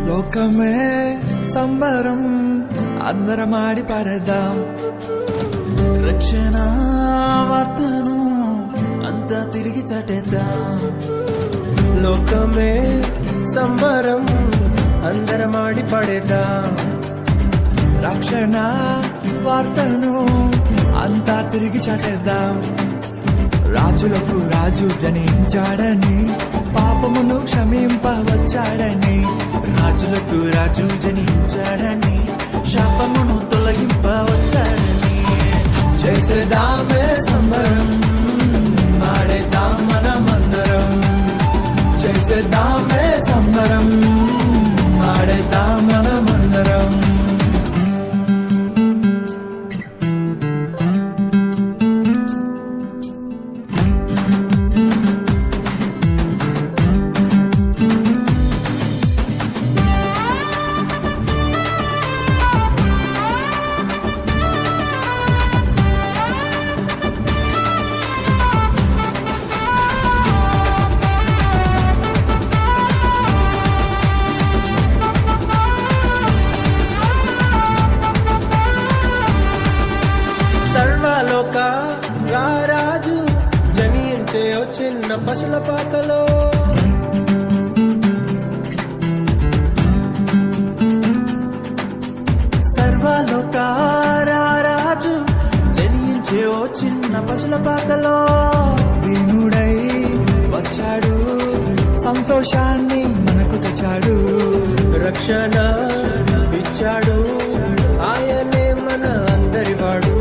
లోకమే సంబరం అందరం ఆడి పాడేద్దాం రక్షణ వార్తను అంతా తిరిగి చాటేద్దాం లోకమే సంబరం అందరం ఆడి పాడేద్దాం రక్షణ వార్తను అంతా తిరిగి చాటేద్దాం రాజులకు రాజు జనించాడని పాపమును క్షమింపవచ్చాడని రాజులకు రాజు జనించాడని శాపమును తొలగింపవచ్చాడని చేసేదామే సంబరం ఆడేద్దాం మనమందరం చేసేదామే సంబరం ఆడేద్దాం మనమందరం రారాజు జనించే చిన్న పశుల పాకలో సర్వలోక రారాజు జనించే ఓ చిన్న పశుల పాకలో దీనుడై వచ్చాడు సంతోషాన్ని మనకు తెచ్చాడు రక్షణ ఇచ్చాడు ఆయనే మన అందరివాడు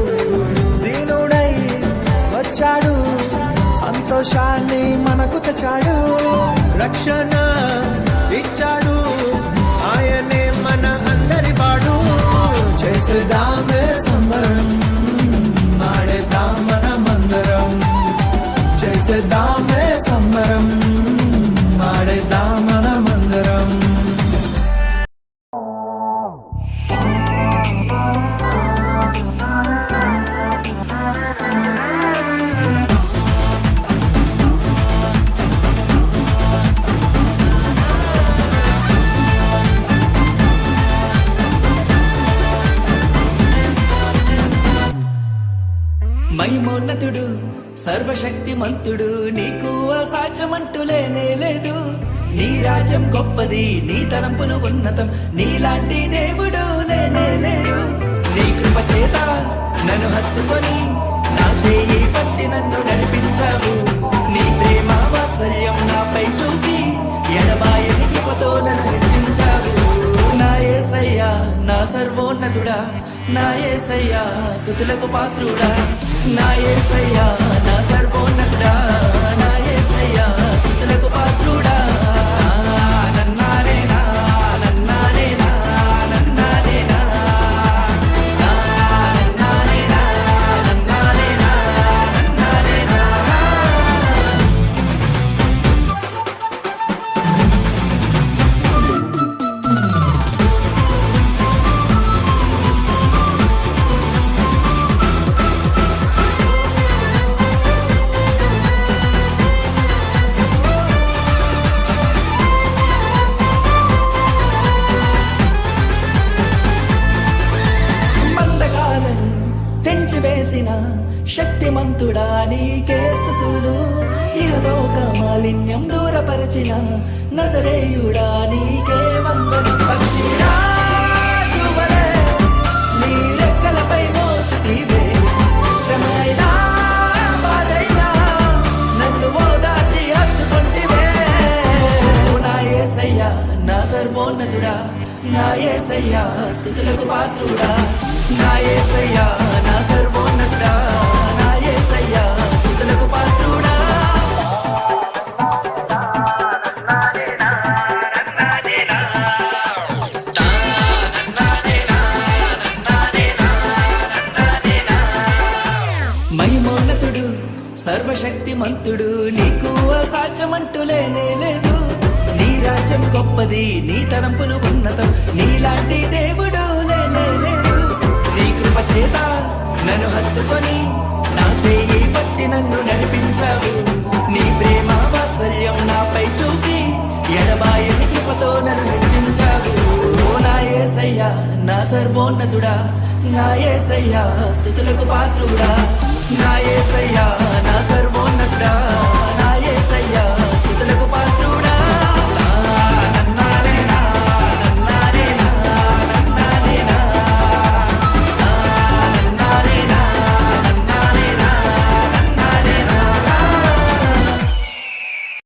వచ్చాడు సంతోషాన్ని మనకు తెచ్చాడు రక్షణ ఇచ్చాడు ఆయనే మన అందరి వాడు చేసేదామే సంబరం ఆడేద్దాం మనమందరం చేసేదామే సంబరం ఆడేద్దాం మనమందరం మహిమోన్నతుడు సర్వశక్తిమంతుడు నీకు అసాధ్యమంటూ లేనే లేదు నీ రాజ్యం గొప్పది నీ తలంపులు ఉన్నతం నీలాంటి దేవుడు లేనే లేడు నీ కృప చేత నన్ను హత్తుకొని నా చేయి పట్టి నన్ను నడిపించావు నీ ప్రేమ వాత్సల్యం నాపై చూపి ఎడబాయని కృపతో నన్ను హెచ్చించావు నా యేసయ్యా నా సర్వోన్నతుడా నా యేసయ్యా స్తుతులకు పాత్రుడా నా యేసయ్యా నా సర్వోన్నతుడా నా యేసయ్యా స్తుతులకు పాత్రుడా నన్నానేనా నన్నానేనా నన్నానేనా నన్నానేనా నన్నానేనా నన్నానేనా తెంచివేసిన శక్తిమంతుడా నీకే స్తుతులు ఇహలోక మాలిన్యం దూరపరచిన నజరేయుడా నీకే వందనం పక్షిరాజు వలె నీ రెక్కలపై మోసితివే శ్రమైనా బాధైనా నన్ను ఓదార్చి హత్తుకొంటివే నా యేసయ్యా నా సర్వోన్నతుడా నా యేసయ్యా స్తుతులకు పాత్రుడా నా యేసయ్యా నా సర్వోన్నతుడా నా యేసయ్యా స్తుతులకు పాత్రుడా మహిమోన్నతుడు సర్వశక్తిమంతుడు నీకు అసాధ్యమంటూ లేనే లేదు నీ రాజ్యం గొప్పది నీ తలంపులు ఉన్నతం నీలాంటి దేవుడు లేనే లేడు నీ కృప చేత నన్ను హత్తుకొని నా చేయి పట్టి నన్ను నడిపించావు నీ ప్రేమ వాత్సల్యం నాపై చూపి ఎడబాయని కృపతో నన్ను హెచ్చించావు నా సర్వోన్నతుడా నా యేసయ్యా స్తుతులకు పాత్రుడా నా యేసయ్యా నా సర్వోన్నతుడా